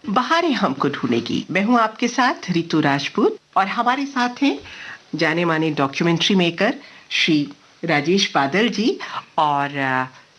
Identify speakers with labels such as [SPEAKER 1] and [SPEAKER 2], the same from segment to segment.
[SPEAKER 1] बहारें हमको ढूंढेगी। मैं हूं आपके साथ रितु राजपूत और हमारे साथ हैं जाने माने डॉक्यूमेंट्री मेकर श्री राजेश बादल जी और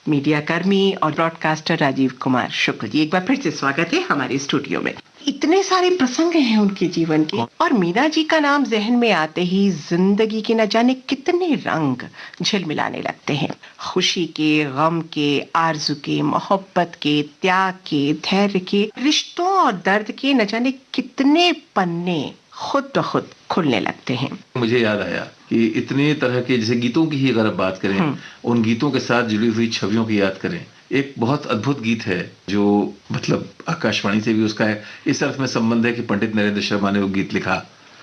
[SPEAKER 1] मीडिया कर्मी और ब्रॉडकास्टर राजीव कुमार शुक्ल जी। एक बार फिर से स्वागत है हमारे स्टूडियो में। इतने सारे प्रसंग हैं उनके जीवन के और मीना जी का नाम जहन में आते ही जिंदगी के न जाने कितने रंग झिलमिलाने लगते हैं। खुशी के, गम के, आरजू के, मोहब्बत के, त्याग के, धैर्य के, रिश्तों और दर्द के न जाने कितने पन्ने खुद ब खुद खुलने लगते हैं।
[SPEAKER 2] मुझे याद आया कि इतने तरह के जैसे गीतों की ही अगर आप बात करें, उन गीतों के साथ जुड़ी हुई छवियों की याद करें। एक बहुत अद्भुत गीत है जो मतलब आकाशवाणी से भी उसका है इस अर्थ में संबंध है कि पंडित नरेंद्र शर्मा ने वो गीत लिखा।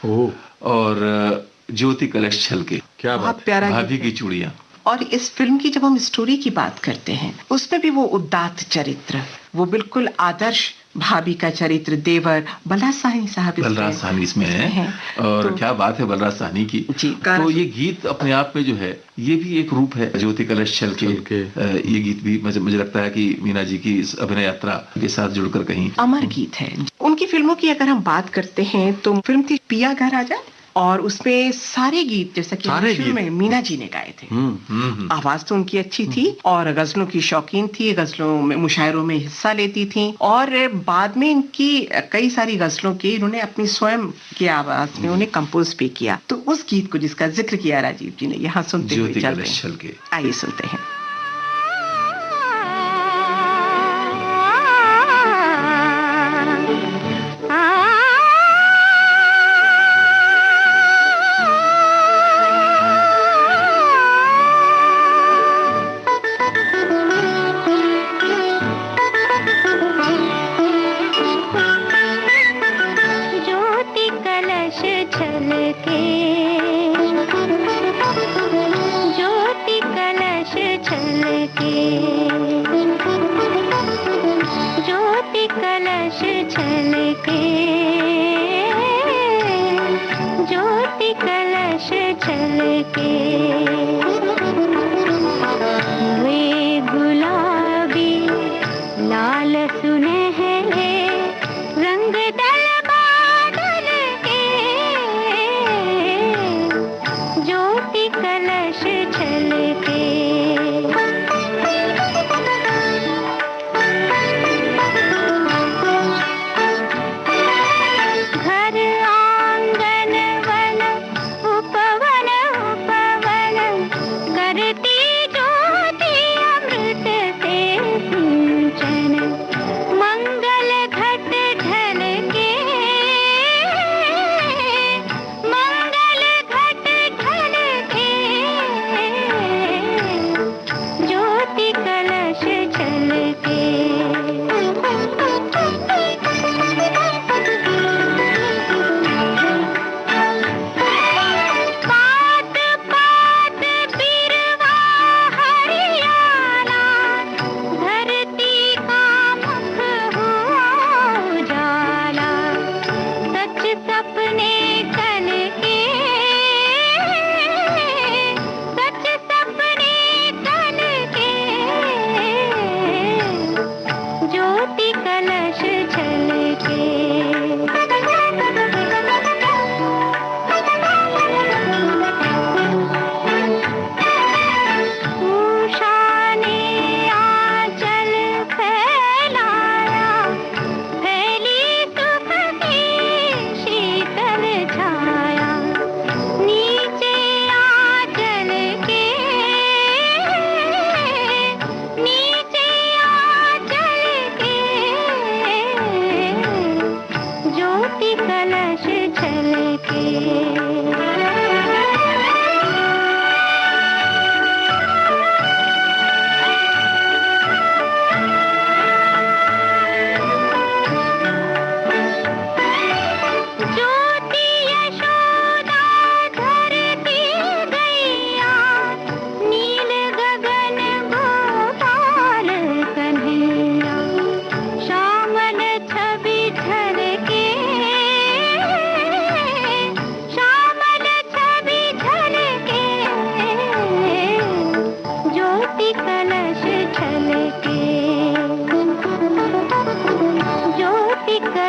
[SPEAKER 2] और ज्योति कलश छलके, क्या बात, प्यारा भाभी की चूड़ियां।
[SPEAKER 1] और इस फिल्म की जब हम स्टोरी की बात करते हैं उसमें भी वो उदात्त चरित्र, वो बिल्कुल आदर्श भाभी का चरित्र, देवर बलराज साहनी साहब
[SPEAKER 2] इसमें है। और तो, क्या बात है बलराज साहनी की। तो ये गीत अपने आप में जो है ये भी एक रूप है ज्योति कलश छलके। ये गीत भी मुझे लगता है कि मीना जी की इस अभिनय यात्रा के साथ जुड़कर कहीं
[SPEAKER 1] अमर गीत है। उनकी फिल्मों की अगर हम बात करते हैं तो फिल्म थी पिया घर आजा और उसमें सारे गीत जैसा कि शुरू में मीना जी ने गाए थे। आवाज तो उनकी अच्छी थी और गजलों की शौकीन थी, गजलों में मुशायरों में हिस्सा लेती थी और बाद में इनकी कई सारी गजलों के इन्होंने अपनी स्वयं की आवाज में उन्हें कंपोज भी किया। तो उस गीत को जिसका जिक्र किया राजीव जी ने यहाँ सुनते हुए चलते हैं, आइए सुनते हैं।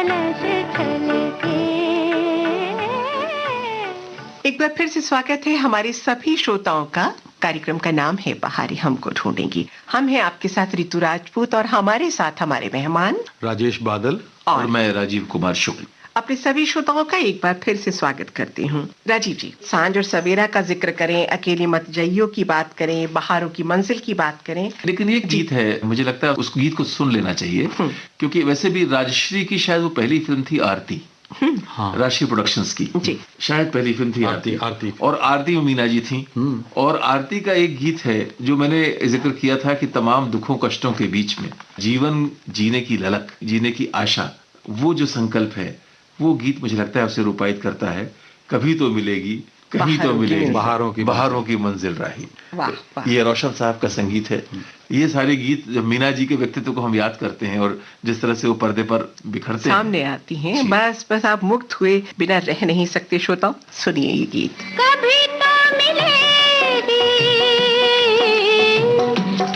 [SPEAKER 3] कलश छलके।
[SPEAKER 1] एक बार फिर से स्वागत है हमारे सभी श्रोताओं का। कार्यक्रम का नाम है बहारें हमको ढूंढेंगी। हम हैं आपके साथ रितु राजपूत और हमारे साथ हमारे मेहमान
[SPEAKER 2] राजेश बादल और मैं राजीव कुमार शुक्ल।
[SPEAKER 1] अपने सभी श्रोताओं का एक बार फिर से स्वागत करती हूँ। राजीव जी, सांझ और सवेरा का जिक्र करें, अकेले मत जाइयो की बात करें, बहारों की मंजिल की बात करें,
[SPEAKER 2] लेकिन ये गीत है, मुझे लगता है उस गीत को सुन लेना चाहिए, क्योंकि वैसे भी राजश्री की शायद वो पहली फिल्म थी आरती। हाँ। राशि प्रोडक्शंस की जी। शायद पहली फिल्म थी आरती और आरती में मीना जी थी। और आरती का एक गीत है जो मैंने जिक्र किया था कि तमाम दुखों कष्टों के बीच में जीवन जीने की ललक, जीने की आशा, वो जो संकल्प है, वो गीत मुझे लगता है उसे रूपायित करता है। कभी तो मिलेगी, कहीं तो मिलेगी बहारों की मंजिल राही। ये रोशन साहब का संगीत है। ये सारे गीत जब मीना जी के व्यक्तित्व को हम याद करते हैं और जिस तरह से वो पर्दे पर बिखरते
[SPEAKER 1] सामने आती हैं, बस आप मुक्त हुए बिना रह नहीं सकते। श्रोताओ, सुनिए ये गीत।
[SPEAKER 3] कभी तो मिलेगी,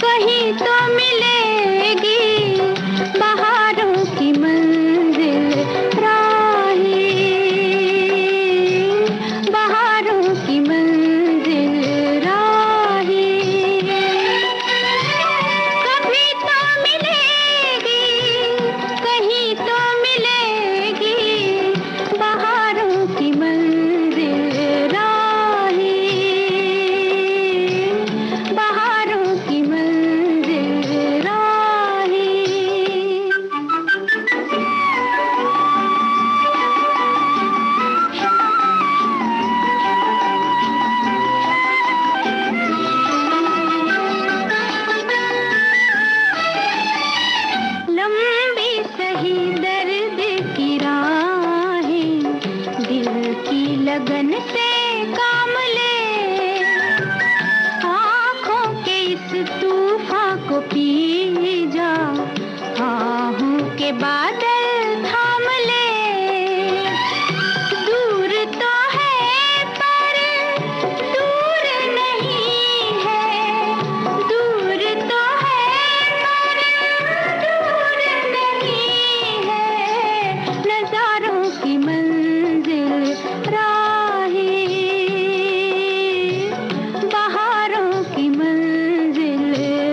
[SPEAKER 3] कहीं तो मिलेगी बहारों की मंजिल राही, बहारों की मंजिल राही। कभी तो मिलेगी, कहीं तो मिलेगी बहारों की मंजिल राही, बहारों की मंजिल राही। लंबी सही दर्द की राहें दिल की लगन से काम ले, आँखों के इस तूफान को पी जा, आहों के बादल थाम ले। दूर तो है पर दूर नहीं है, दूर तो है पर दूर नहीं है, नजारों की मंजिल राही, बहारों की मंजिल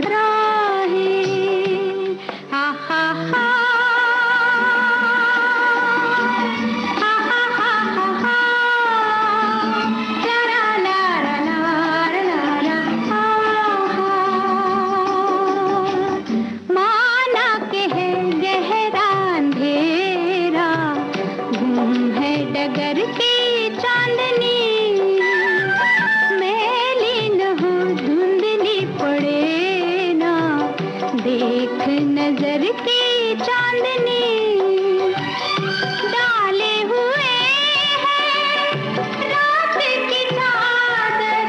[SPEAKER 3] राही। आहा हा, आहा हा हा हा, ला ला ला ला ला ला, आहा। माना के है गहरा अंधेरा, गुम है डगर की चांदनी, मैली न हो धुंधली पड़े ना, देख नजर की चांदनी। डाले हुए हैं रात की चादर,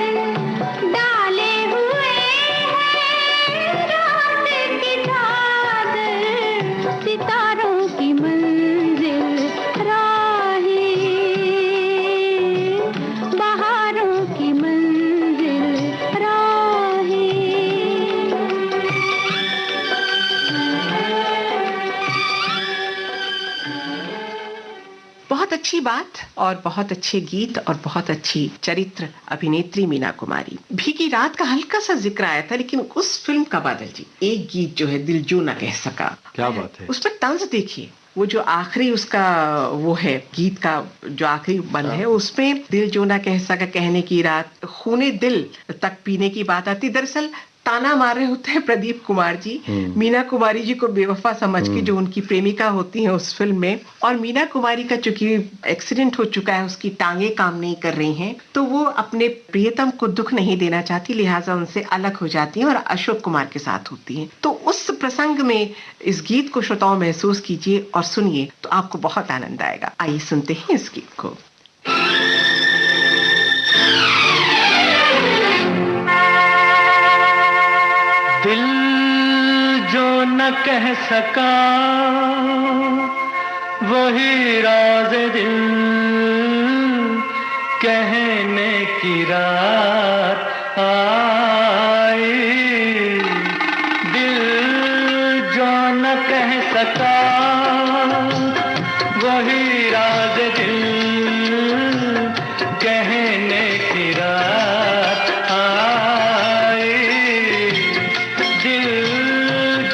[SPEAKER 3] डाले हुए हैं रात की चादर, सितारों की मंजिल राही, बहारों की मंजिल राही।
[SPEAKER 1] बहुत अच्छी बात और बहुत अच्छे गीत और बहुत अच्छी चरित्र अभिनेत्री मीना कुमारी। भीगी रात का हल्का सा जिक्र आया था, लेकिन उस फिल्म का बादल जी एक गीत जो है दिल जो ना कह सका,
[SPEAKER 2] क्या बात है।
[SPEAKER 1] उस पर तंज देखिए, वो जो आखिरी उसका वो है गीत का जो आखिरी बंद है, उसमें दिल जो ना कह सका, कहने की रात, खूने दिल तक पीने की बात आती। दरअसल ताना मार रहे होते हैं प्रदीप कुमार जी मीना कुमारी जी को बेवफा समझ के, जो उनकी प्रेमिका होती है उस फिल्म में। और मीना कुमारी का चूंकि एक्सीडेंट हो चुका है, उसकी टांगे काम नहीं कर रही हैं, तो वो अपने प्रियतम को दुख नहीं देना चाहती, लिहाजा उनसे अलग हो जाती हैं और अशोक कुमार के साथ होती हैं। तो उस प्रसंग में इस गीत को श्रोताओं महसूस कीजिए और सुनिए, तो आपको बहुत आनंद आएगा। आइए सुनते हैं इस गीत को।
[SPEAKER 4] दिल जो न कह सका वही राज दिल कहने की रात आई। दिल जो न कह सका वही राज दिल कहने की रात आई, दिल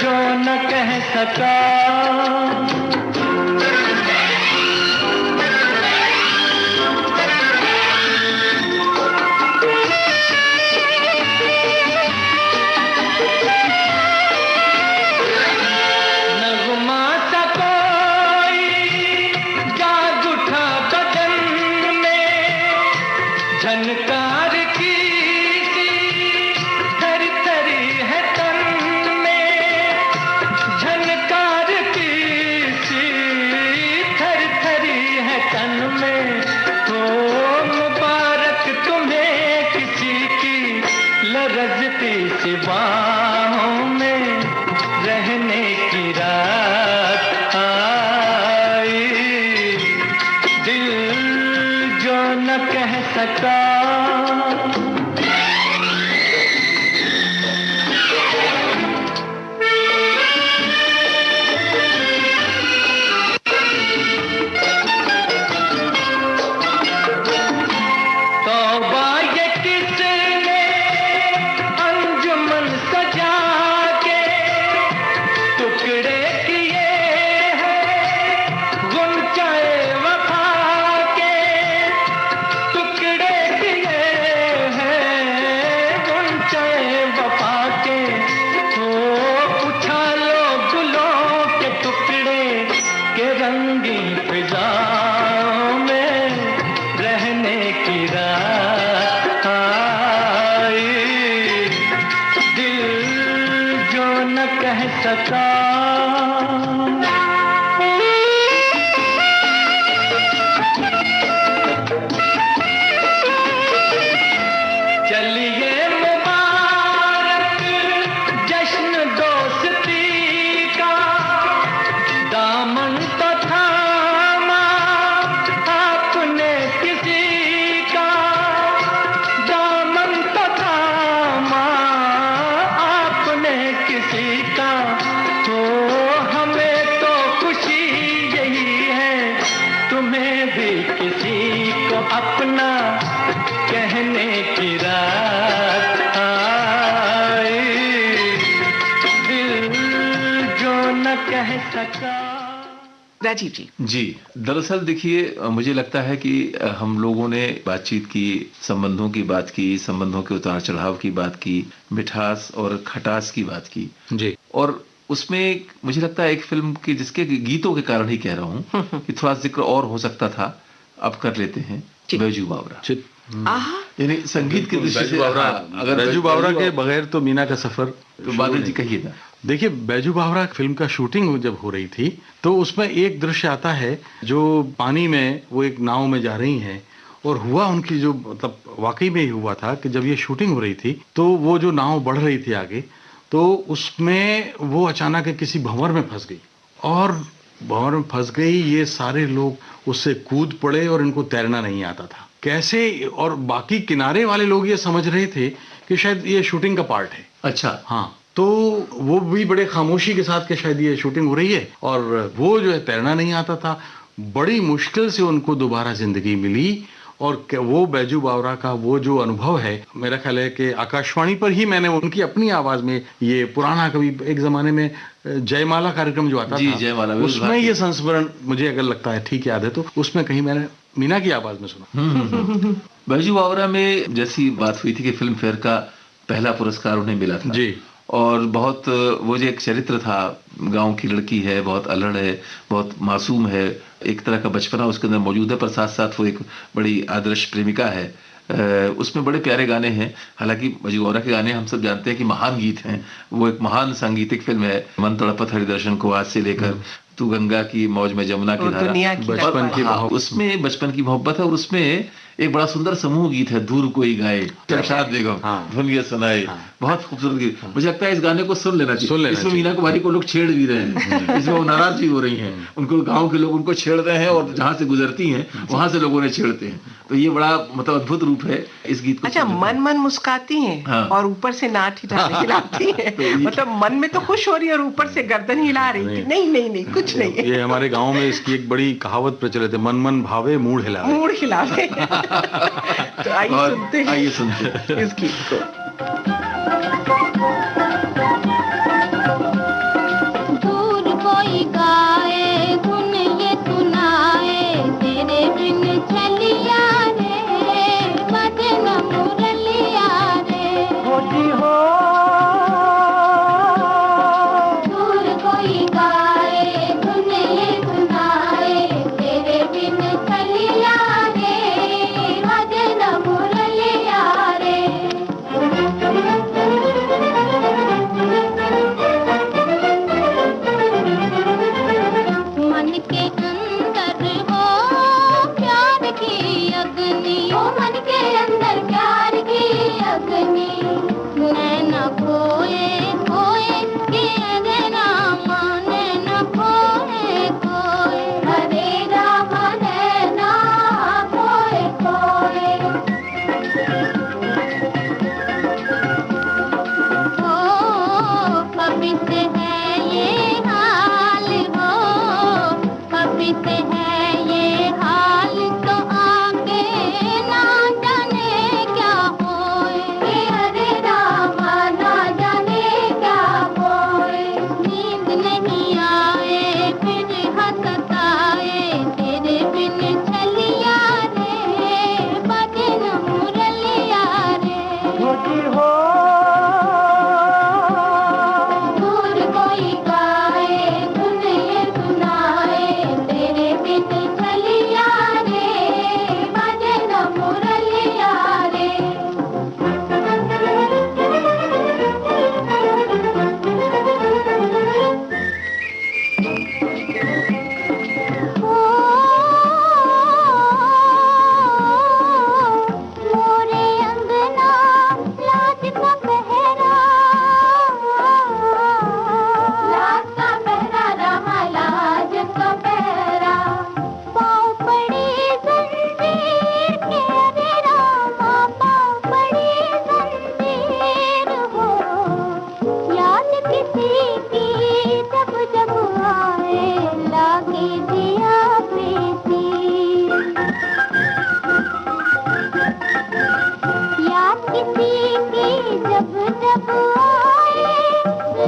[SPEAKER 4] जो न कह सका।
[SPEAKER 3] झनकार की सी थर थरी है तन में, झनकार की सी थर थरी है तन में। हो मुबारक तुम्हें किसी की लरजती सी बाहों में रहने की रात आई, दिल जो न कह सका। तौबा ये किसने अंजुमन सजा के टुकड़े किए हैं गुंचाए वफा के, टुकड़े किए हैं गुंचाए वफा के। हो उछालो गुलों के टुकड़े के रंगीन फिजाओं में रहने की रात आई, दिल जो न कह सका। चलिए मुबारक जश्न दोस्ती का, दामन तो थामा आपने किसी का, दामन तो थामा आपने किसी का। तो हमें तो खुशी यही है तुम्हें भी किसी को अपना कहने की रात आई, दिल जो न कह सका।
[SPEAKER 1] राजीव जी।
[SPEAKER 2] जी, दरअसल देखिए मुझे लगता है कि हम लोगों ने बातचीत की, संबंधों की बात की, संबंधों के उतार चढ़ाव की बात की, मिठास और खटास की बात की
[SPEAKER 5] जी।
[SPEAKER 2] और उसमें मुझे लगता है एक फिल्म के जिसके गीतों के कारण ही कह रहा हूँ कि थोड़ा जिक्र और हो सकता था, अब कर लेते हैं। बैजू बावरा,
[SPEAKER 1] आहा,
[SPEAKER 2] यानी संगीत की दृष्टि से
[SPEAKER 5] अगर बैजू बावरा के बगैर तो मीना का सफर
[SPEAKER 2] तो बादल जी कहिए ना।
[SPEAKER 5] देखिए, बैजू बावरा फिल्म का शूटिंग जब हो रही थी तो उसमें एक दृश्य आता है जो पानी में वो एक नाव में जा रही हैं और हुआ उनकी जो मतलब वाकई में ही हुआ था कि जब ये शूटिंग हो रही थी तो वो जो नाव बढ़ रही थी आगे तो उसमें वो अचानक किसी भंवर में फंस गई और भंवर में फंस गई। ये सारे लोग उससे कूद पड़े और इनको तैरना नहीं आता था कैसे, और बाकी किनारे वाले लोग ये समझ रहे थे कि शायद ये शूटिंग का पार्ट है।
[SPEAKER 2] अच्छा,
[SPEAKER 5] हाँ, तो वो भी बड़े खामोशी के साथ कि शायद ये शूटिंग हो रही है और वो जो है तैरना नहीं आता था। बड़ी मुश्किल से उनको दोबारा जिंदगी मिली और वो बैजू बावरा का वो जो अनुभव है, मेरा ख्याल है कि आकाशवाणी पर ही मैंने उनकी अपनी आवाज में ये पुराना कभी एक जमाने में जयमाला कार्यक्रम जो आता
[SPEAKER 2] जी,
[SPEAKER 5] था
[SPEAKER 2] जयमाला,
[SPEAKER 5] उसमें ये संस्मरण मुझे अगर लगता है ठीक याद है तो उसमें कहीं मैंने मीना की आवाज में सुना।
[SPEAKER 2] बैजू बावरा में जैसी बात हुई थी कि फिल्म फेयर का पहला पुरस्कार उन्हें मिला था
[SPEAKER 5] जी,
[SPEAKER 2] और बहुत वो जो एक चरित्र था, गांव की लड़की है, बहुत अल्हड़ है, बहुत मासूम है, एक तरह का बचपना उसके अंदर मौजूद है, पर साथ साथ वो एक बड़ी आदर्श प्रेमिका है। उसमें बड़े प्यारे गाने हैं। हालांकि बैजू बावरा के गाने हम सब जानते हैं कि महान गीत हैं। वो एक महान सांगीतिक फिल्म है। मन तड़पत हरिदर्शन को आज से लेकर तू गंगा की मौज में जमुना की धारा,
[SPEAKER 5] बचपन की मोहब्बत,
[SPEAKER 2] उसमें बचपन की मोहब्बत है और उसमें एक बड़ा सुंदर समूह गीत है, दूर कोई गाए शमशाद बेगम धुन ये सुनाए, बहुत खूबसूरत गीत। मुझे लगता है इस गाने को सुन लेना चाहिए। इसमें मीना कुमारी को लोग छेड़ भी रहे हैं, इसमें वो नाराज भी हो रही हैं, उनको गांव के लोग उनको छेड़ रहे हैं और जहां से गुजरती हैं वहां से लोगों ने छेड़ते हैं। तो ये बड़ा मतलब अद्भुत रूप है इस गीत को।
[SPEAKER 1] अच्छा, मन मन मुस्काती हैं और ऊपर से नाक हिलाती हैं। मतलब मन में तो खुश हो रही है और ऊपर से गर्दन हिला रही है। नहीं नहीं नहीं, कुछ कुछ नहीं है।
[SPEAKER 5] ये हमारे गांव में इसकी एक बड़ी कहावत प्रचलित है, मन मन भावे मूड हिलावे।
[SPEAKER 1] मूड हिलावे। तो आइए सुनते हैं इस गीत को।
[SPEAKER 3] दूर कोई गाए धुन ये सुनाए, तेरे बिन चलिया रे, बजे न मुरलिया रे।
[SPEAKER 4] होती हो
[SPEAKER 3] दूर कोई गाए धुन ये सुनाए, तेरे बिन चलिया रे, बजे न मुरलिया रे। मन के अंदर हो प्यार की अग्नि, ओ मन के अंदर प्यार की अग्नि, नैना खोए खोए कि हरे रामा, नैना खोए खोए, हरे रामा नैना खोए खोए। ओ कभी से है ये हाल हो, कभी से है ये हाल, तो आगे ना जाने क्या होए, हरे रामा ना जाने क्या होए। नींद नहीं आए फिर हंसताए, तेरे बिन चलिया रे, बजे न मुरलिया रे।
[SPEAKER 4] होती हो
[SPEAKER 3] दूर कोई गाए धुन ये सुनाए, तेरे बिन चलिया रे, बजे न मुरलिया रे। मोरे अंगना लाज का पहरा, लाज का पहरा रामा, लाज का पहरा। पाँव पड़ी जंजीर के रे रामा, पाँव पड़ी जंजीर हो, याद किसी की जब जब आए, लागे दिया प्रीति। याद किसी की जब जब आए,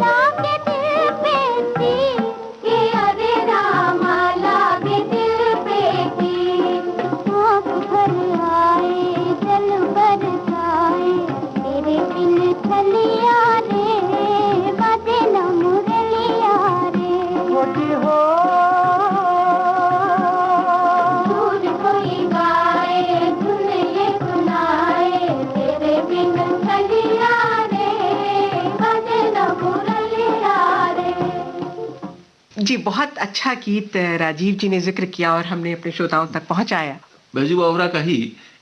[SPEAKER 3] लागे दिल पे तीर, कि हरे रामा लागे दिल पे तीर। आँख भर आए जल बरसाए, तेरे बिन चलिया रे, बजे न मुरलिया रे।
[SPEAKER 4] होती हो
[SPEAKER 3] दूर कोई गाए धुन ये सुनाए, तेरे बिन चलिया रे, बजे न मुरलिया रे।
[SPEAKER 1] जी, बहुत अच्छा गीत राजीव जी ने जिक्र किया और हमने अपने श्रोताओं तक पहुंचाया।
[SPEAKER 2] बैजू बावरा का ही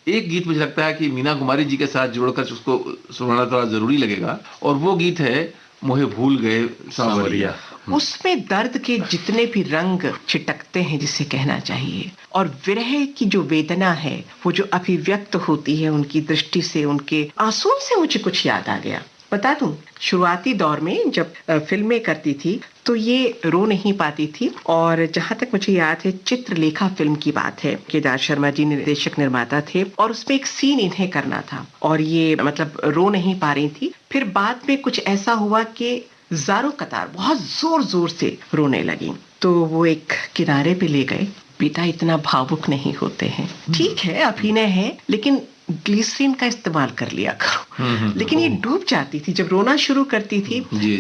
[SPEAKER 2] एक गीत मुझे लगता है कि मीना कुमारी जी के साथ जोड़कर उसको सुनाना थोड़ा जरूरी लगेगा, और वो गीत है मोहे भूल गए सांवरिया।
[SPEAKER 1] उसमें दर्द के जितने भी रंग छिटकते हैं जिसे कहना चाहिए, और विरह की जो वेदना है वो जो अभिव्यक्त होती है उनकी दृष्टि से, उनके आंसुओं से मुझे कुछ याद आ गया। बता दूं, शुरुआती दौर में जब फिल्में करती थी तो ये रो नहीं पाती थी, और जहां तक मुझे याद है चित्रलेखा फिल्म की बात है, केदार शर्मा जी निर्देशक निर्माता थे, और उसमें एक सीन इन्हें करना था और ये मतलब रो नहीं पा रही थी। फिर बाद में कुछ ऐसा हुआ कि ज़ारो कतार बहुत जोर जोर से रोने लगी, तो वो एक किनारे पे ले गए, पिता इतना भावुक नहीं होते हैं, ठीक है अभिनय है लेकिन ग्लिसरीन का इस्तेमाल कर लिया करो। लेकिन ये डूब जाती थी जब रोना शुरू करती थी।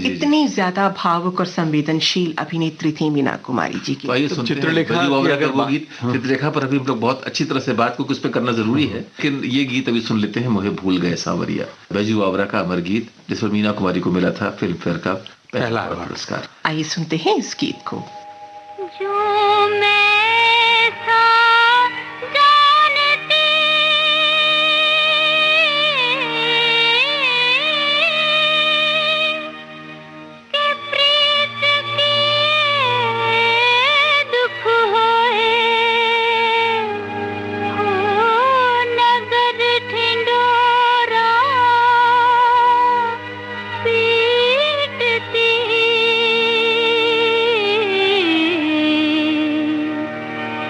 [SPEAKER 1] इतनी ज्यादा भावुक और संवेदनशील अभिनेत्री थी मीना कुमारी जी की।
[SPEAKER 2] तो आइए सुनते हैं
[SPEAKER 5] चित्रलेखा
[SPEAKER 2] बैजू बावरा का
[SPEAKER 5] की
[SPEAKER 2] वो गीत। चित्रलेखा पर अभी हम लोग बहुत अच्छी तरह से बात को कुछ पे करना जरूरी है, लेकिन ये गीत अभी सुन लेते हैं, मोहे भूल गए सांवरिया, बैजू बावरा का अमर गीत, जिस पर मीना कुमारी को मिला था फिल्म फेयर का पहला पुरस्कार।
[SPEAKER 1] आइए सुनते हैं इस गीत को।
[SPEAKER 3] जो मैं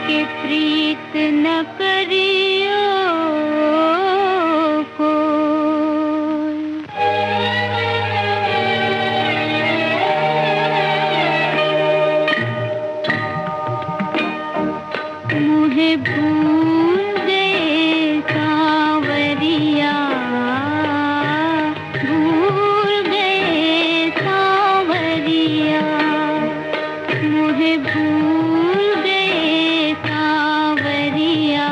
[SPEAKER 3] के प्रीत न करियो मुझे भूल गए सांवरिया, भूल गए सांवरिया, मुझे भूल गए सांवरिया,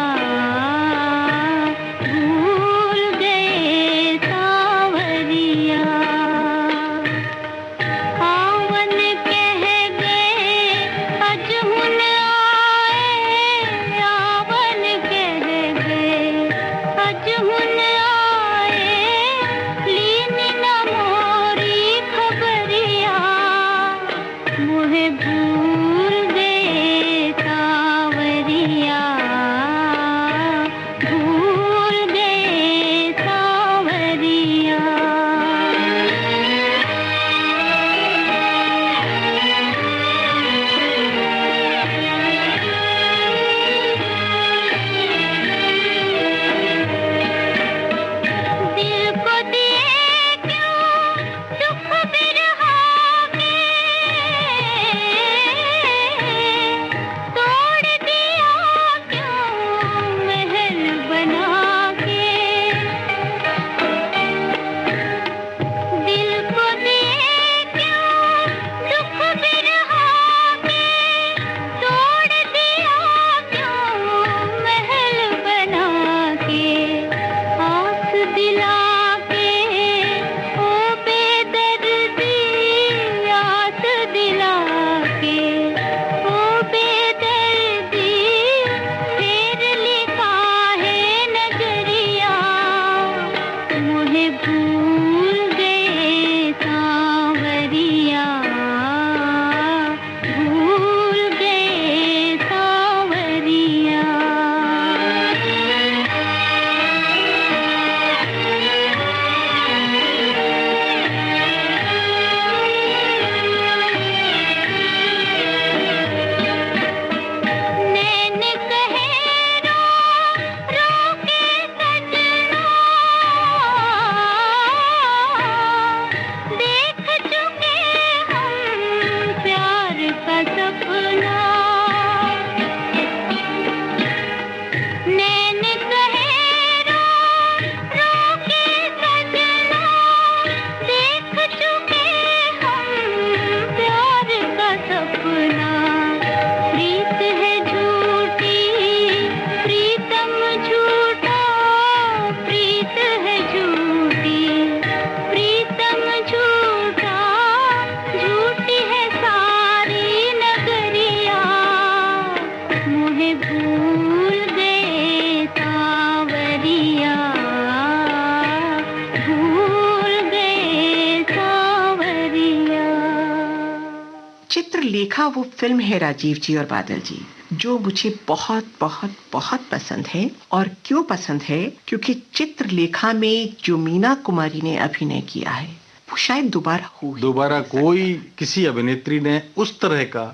[SPEAKER 3] भूल गए सांवरिया। आवन कह गए अजहुन आवन कह गए अजहुन आए, लीन न मोरी खबरिया, मुझे भूल गए सांवरिया, भूल गए सांवरिया। दिल को दिए क्यों दुख बिरहा के, तोड़ दिया क्यों महल बना के। दिल को दिए क्यों दुख बिरहा के, तोड़ दिया क्यों महल बना के। आस दिला के ओ बेदर्दी, आस दिला के ओ बेदर्दी, फेर लिखा है नजरिया, मुझे भूल गए सांवरिया, भूल गए सांवरिया। नैन कहे रो के सजना, देख चुके हम प्यार का सपना। नैन कहे रो के सजना, देख चुके हम प्यार का सपना। प्रीत है झूठी, प्रीतम झूठा, प्रीत है झूठी, प्रीतम झूठा, झूठी है सारी नगरिया, मुझे भूल गए सांवरिया, भूल गए सांवरिया।
[SPEAKER 1] चित्रलेखा वो फिल्म है राजीव जी और बादल जी जो मुझे बहुत बहुत बहुत पसंद है। और क्यों पसंद है? क्योंकि चित्रलेखा में जो मीना कुमारी ने अभिनय किया है वो शायद दोबारा
[SPEAKER 5] कोई किसी अभिनेत्री ने उस तरह का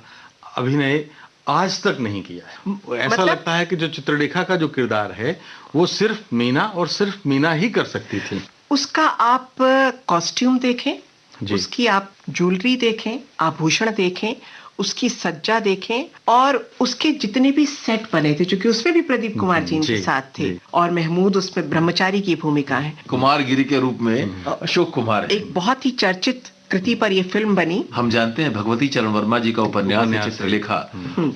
[SPEAKER 5] अभिनय आज तक नहीं किया है। ऐसा लगता है कि जो चित्रलेखा का जो किरदार है वो सिर्फ मीना और सिर्फ मीना ही कर सकती थी।
[SPEAKER 1] उसका आप कॉस्ट्यूम देखें, उसकी आप ज्वेलरी देखें, आभूषण देखें, उसकी सज्जा देखें और उसके जितने भी सेट बने थे, क्योंकि उसमें भी प्रदीप कुमार जी इनके साथ थे और महमूद उसमें ब्रह्मचारी की भूमिका है,
[SPEAKER 2] कुमारगिरी के रूप में अशोक कुमार है।
[SPEAKER 1] एक बहुत ही चर्चित कृति पर यह फिल्म बनी।
[SPEAKER 2] हम जानते हैं भगवती चरण वर्मा जी का उपन्यास है चित्रलेखा,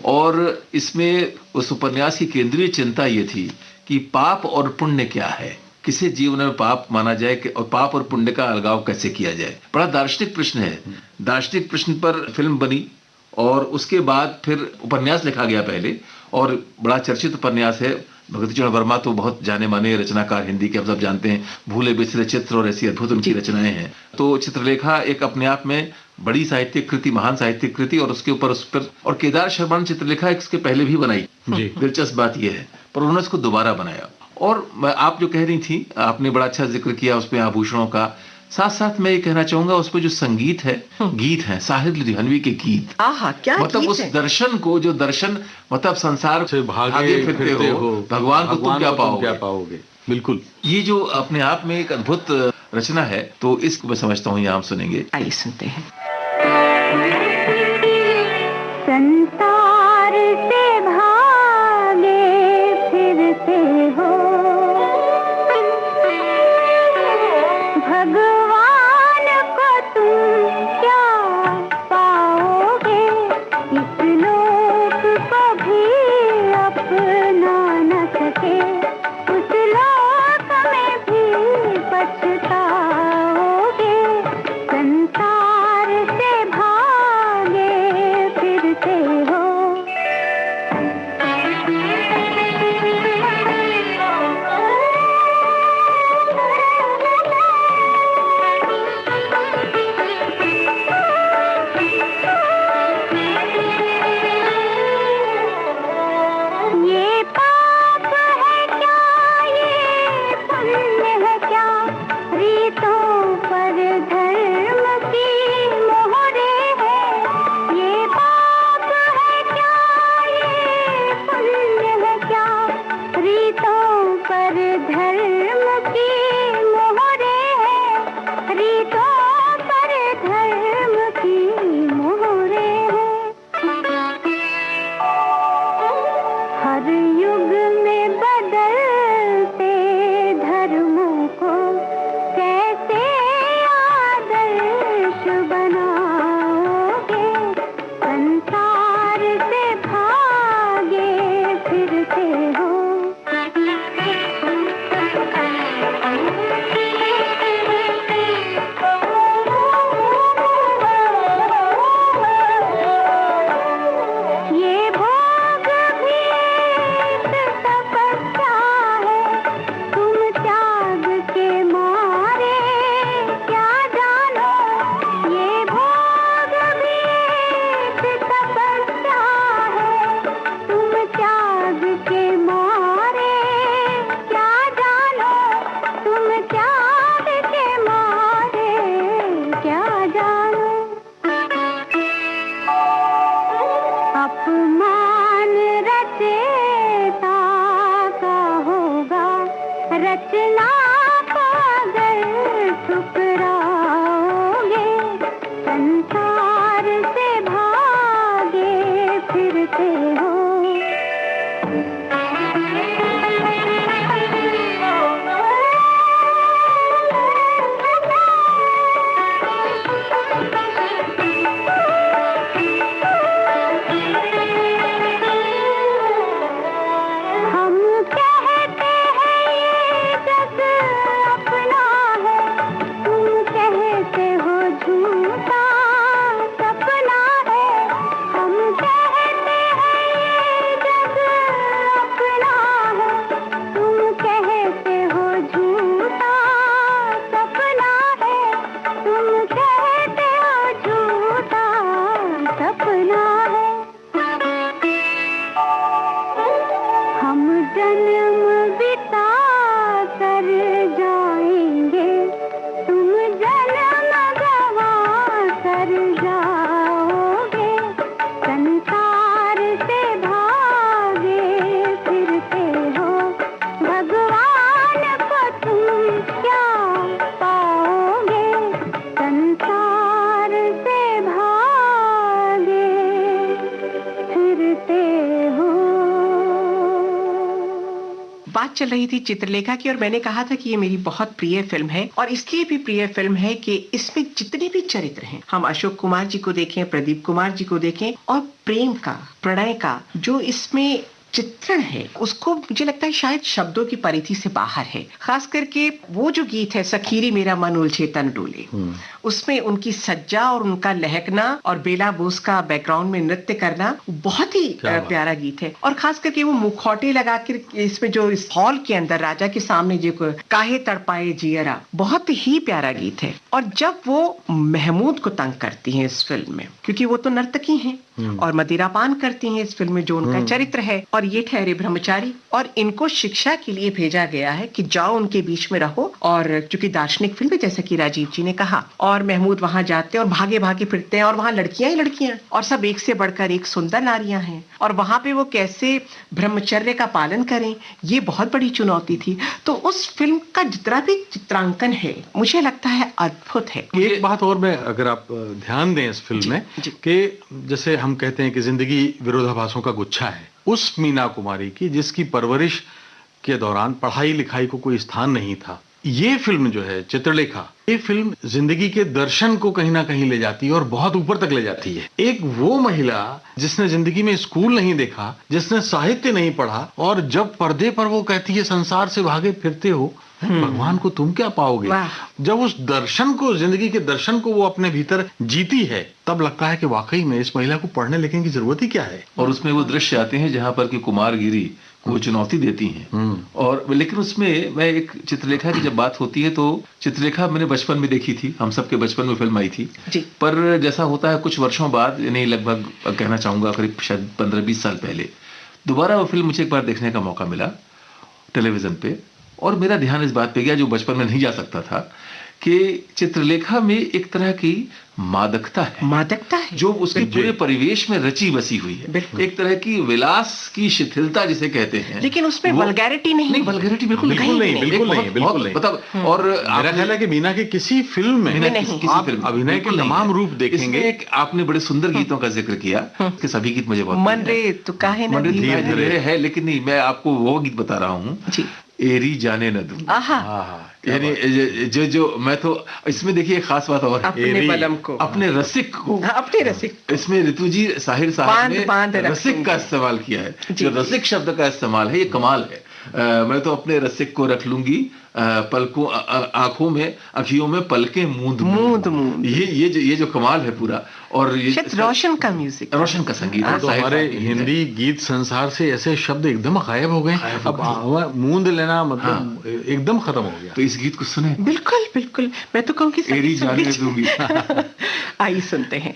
[SPEAKER 2] और इसमें उस उपन्यास की केंद्रीय चिंता ये थी कि पाप और पुण्य क्या है, किसे जीवन में पाप माना जाए और पाप और पुण्य का अलगाव कैसे किया जाए। बड़ा दार्शनिक प्रश्न है। दार्शनिक प्रश्न पर फिल्म बनी और उसके बाद फिर उपन्यास लिखा गया पहले, और बड़ा चर्चित उपन्यास है। भगवती चरण वर्मा तो बहुत जाने माने रचनाकार हिंदी के, हम सब जानते हैं, भूले बिसरे चित्र और ऐसी अद्भुत उनकी रचनाएं हैं। तो चित्रलेखा एक अपने आप में बड़ी साहित्यिक कृति, महान साहित्यिक कृति, और उसके ऊपर उस पर और केदार शर्मा ने चित्रलेखा इसके पहले भी बनाई। दिलचस्प बात यह है, पर उन्होंने इसको दोबारा बनाया। और आप जो कह रही थी, आपने बड़ा अच्छा जिक्र किया उसमें आभूषणों का, साथ साथ मैं ये कहना चाहूंगा उसमें जो संगीत है, गीत है, साहिर लुधियानवी के गीत,
[SPEAKER 1] आहा क्या
[SPEAKER 2] मतलब
[SPEAKER 1] गीत
[SPEAKER 2] उस
[SPEAKER 1] है।
[SPEAKER 2] दर्शन को, जो दर्शन मतलब संसार
[SPEAKER 5] से
[SPEAKER 2] आगे फिरते हो, भगवान को तुम क्या पाओगे।
[SPEAKER 5] बिल्कुल,
[SPEAKER 2] ये जो अपने आप में एक अद्भुत रचना है, तो इसको मैं समझता हूँ यहाँ हम सुनेंगे।
[SPEAKER 1] आइए सुनते हैं।
[SPEAKER 3] संसार से भागे फिरते हो, भगवान को तुम क्या पाओगे, इस लोक को भी अपना न सके, उस लोक में भी पछताओगे। संसार से भागे फिरते हो। ये पाप है क्या, ये पुण्य है क्या, रीतों पर धर्म की मोहरे है। ये पाप है क्या, ये पुण्य है क्या, रीतों पर धर्म की मोहरे है, रीतों पर धर्म की मोहरे है। हर युग में बदलते धर्मों को कैसे आदर्श बनाओगे। संसार से भागे फिरते हो। ये भोग भी तपस्या है, तुम त्याग के मारे क्या जानो। ये भोग भी तपस्या है, तुम त्याग के मारे क्या जानो, तुम त्याग के मारे क्या जानो। अपमान रचेता का होगा, रचना को अगर ठुकराओगे। संसार से भागे फिरते हो। हम कहते हैं ये जग अपना है, तुम कहते हो झूठा सपना है। हम कहते हैं ये जग अपना है, तुम कहते हो झूठा सपना है, तुम कहते हो झूठा सपना है। हम जन्म बिता कर जाएंगे, तुम जन्म गवा कर जाओगे। संसार से भागे फिरते हो, भगवान को तुम क्या पाओगे। संसार से भागे फिरते हो।
[SPEAKER 1] बात चल रही थी चित्रलेखा की और मैंने कहा था कि ये मेरी बहुत प्रिय फिल्म है और इसलिए भी प्रिय फिल्म है कि इसमें जितने भी चरित्र हैं, हम अशोक कुमार जी को देखें, प्रदीप कुमार जी को देखें और प्रेम का, प्रणय का जो इसमें चित्रण है उसको मुझे लगता है शायद शब्दों की परिधि से बाहर है। खास करके वो जो गीत है सखीरी मेरा मन उलझे तन डोले, उसमें उनकी सज्जा और उनका लहकना और बेला बोस का बैकग्राउंड में नृत्य करना बहुत ही प्यारा गीत है। और खास करके वो मुखौटे लगा कर इसमें जो इस हॉल के अंदर राजा के सामने जो काहे तड़पाए जियरा, बहुत ही प्यारा गीत है। और जब वो महमूद को तंग करती हैं इस फिल्म में, क्योंकि वो तो नर्तकी हैं और मदिरापान करती हैं इस फिल्म में, जो उनका चरित्र है, और ये ठहरे ब्रह्मचारी और इनको शिक्षा के लिए भेजा गया है कि जाओ उनके बीच में रहो। और चूंकि दार्शनिक फिल्म है, जैसा कि राजीव जी ने कहा, और महमूद वहां जाते हैं और भागे भागे फिरते हैं और वहां लड़कियां ही लड़कियां और सब एक से बढ़कर एक सुंदर नारियां हैं, और वहां पे वो कैसे ब्रह्मचर्य का पालन करें, ये बहुत बड़ी चुनौती थी। तो उस फिल्म का जितना भी चित्रांकन है मुझे लगता है अद्भुत है।
[SPEAKER 5] एक बात और, मैं अगर आप ध्यान दें इस फिल्म में कि जैसे हम कहते हैं कि जिंदगी विरोधाभासों का गुच्छा है, उस मीना कुमारी की जिसकी परवरिश के दौरान पढ़ाई लिखाई को कोई स्थान नहीं था, ये फिल्म जो है चित्रलेखा, ये फिल्म जिंदगी के दर्शन को कहीं ना कहीं ले जाती है और बहुत ऊपर तक ले जाती है। एक वो महिला जिसने जिंदगी में स्कूल नहीं देखा, जिसने साहित्य नहीं पढ़ा, और जब पर्दे पर वो कहती है संसार से भागे फिरते हो, भगवान को तुम क्या पाओगे, जब उस दर्शन को, जिंदगी के दर्शन को वो अपने भीतर जीती है, तब लगता है कि वाकई में इस महिला को पढ़ने लिखने की जरूरत ही क्या है।
[SPEAKER 2] और उसमें वो दृश्य आते हैं जहां पर कि कुमारगिरी को चुनौती देती हैं। और लेकिन उसमें मैं एक चित्रलेखा की जब बात होती है तो चित्रलेखा मैंने बचपन में देखी थी, हम सबके बचपन में फिल्म आई थी
[SPEAKER 1] जी।
[SPEAKER 2] पर जैसा होता है कुछ वर्षों बाद, यानी लगभग कहना चाहूंगा करीब शायद 15-20 साल पहले, दोबारा वो फिल्म मुझे एक बार देखने का मौका मिला टेलीविजन पे, और मेरा ध्यान इस बात पे गया जो बचपन में नहीं जा सकता था, कि चित्रलेखा में एक तरह की मादकता है जो उसके पूरे परिवेश में रची बसी हुई है, एक तरह की विलास की शिथिलता जिसे कहते हैं,
[SPEAKER 1] लेकिन उसमें वल्गैरिटी नहीं,
[SPEAKER 2] वल्गैरिटी बिल्कुल नहीं। मतलब और
[SPEAKER 5] मेरा ख्याल है कि मीना की किसी फिल्म में आप अभिनय के तमाम रूप देखेंगे।
[SPEAKER 2] एक आपने बड़े सुंदर गीतों का जिक्र किया कि सभी गीत मुझे बहुत
[SPEAKER 1] मन रे तो काहे न
[SPEAKER 2] धीरे है, लेकिन नहीं, मैं आपको वो गीत बता रहा हूँ, एरी जाने न दूं। यानी जो मैं तो इसमें देखिए खास बात और
[SPEAKER 1] अपने बलम को,
[SPEAKER 2] अपने रसिक को,
[SPEAKER 1] अपने रसिक,
[SPEAKER 2] इसमें ऋतु जी साहिर साहब ने रसिक का इस्तेमाल किया है। जो रसिक शब्द का इस्तेमाल है ये कमाल है। मैं तो अपने रसिक को रख लूंगी पलकों आंखियों में पलके मूंद। ये जो कमाल है पूरा। और ये
[SPEAKER 1] रोशन का म्यूजिक,
[SPEAKER 2] रोशन का संगीत है।
[SPEAKER 5] तो हमारे हिंदी गीत संसार से ऐसे शब्द एकदम गायब हो गए, अब मूंद लेना मतलब एकदम खत्म हो गया।
[SPEAKER 2] तो इस गीत को सुने।
[SPEAKER 1] बिल्कुल मैं तो कहूँगी
[SPEAKER 2] एरी जाने दूंगी।
[SPEAKER 1] आइए सुनते हैं।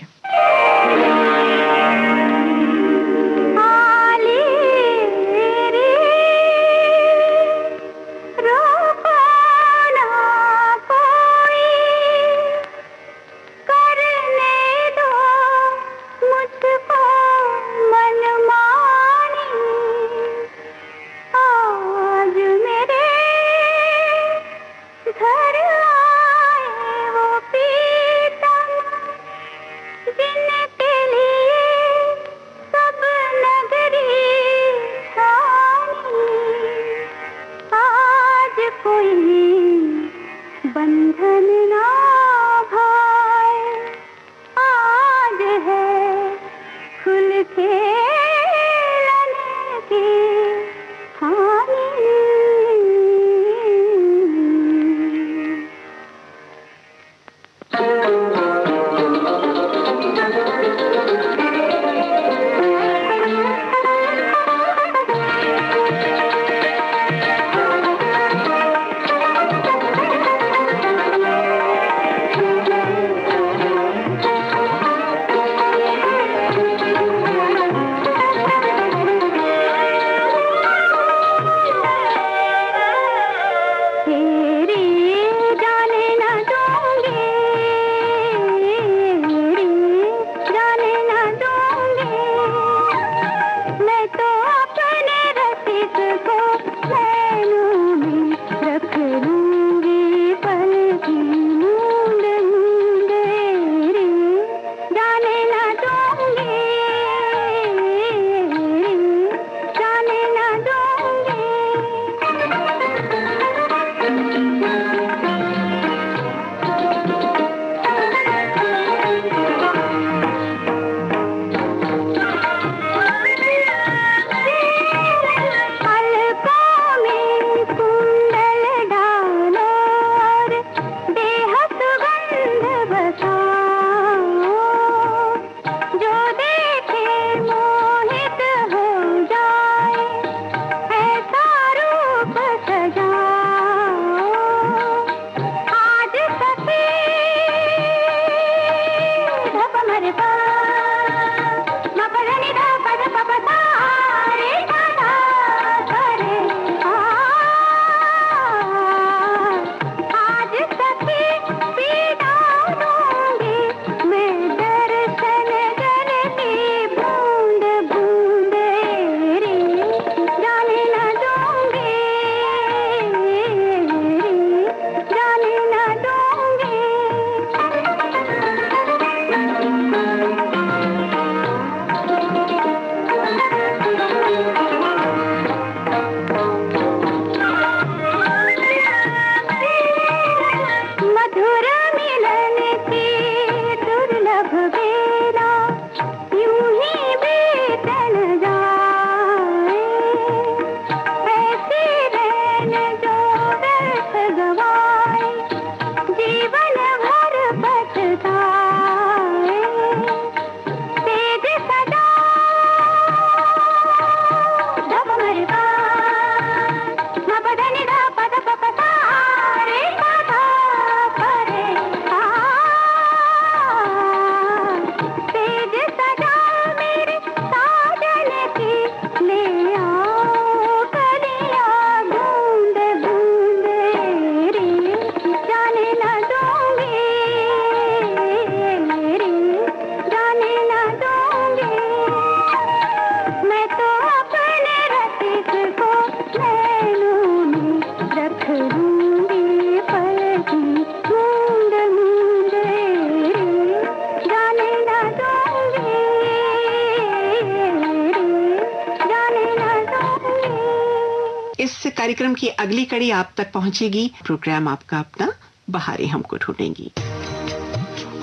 [SPEAKER 1] इस कार्यक्रम की अगली कड़ी आप तक पहुंचेगी। प्रोग्राम आपका अपना बहारें हमको ढूंढेंगी।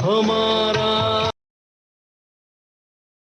[SPEAKER 4] हमारा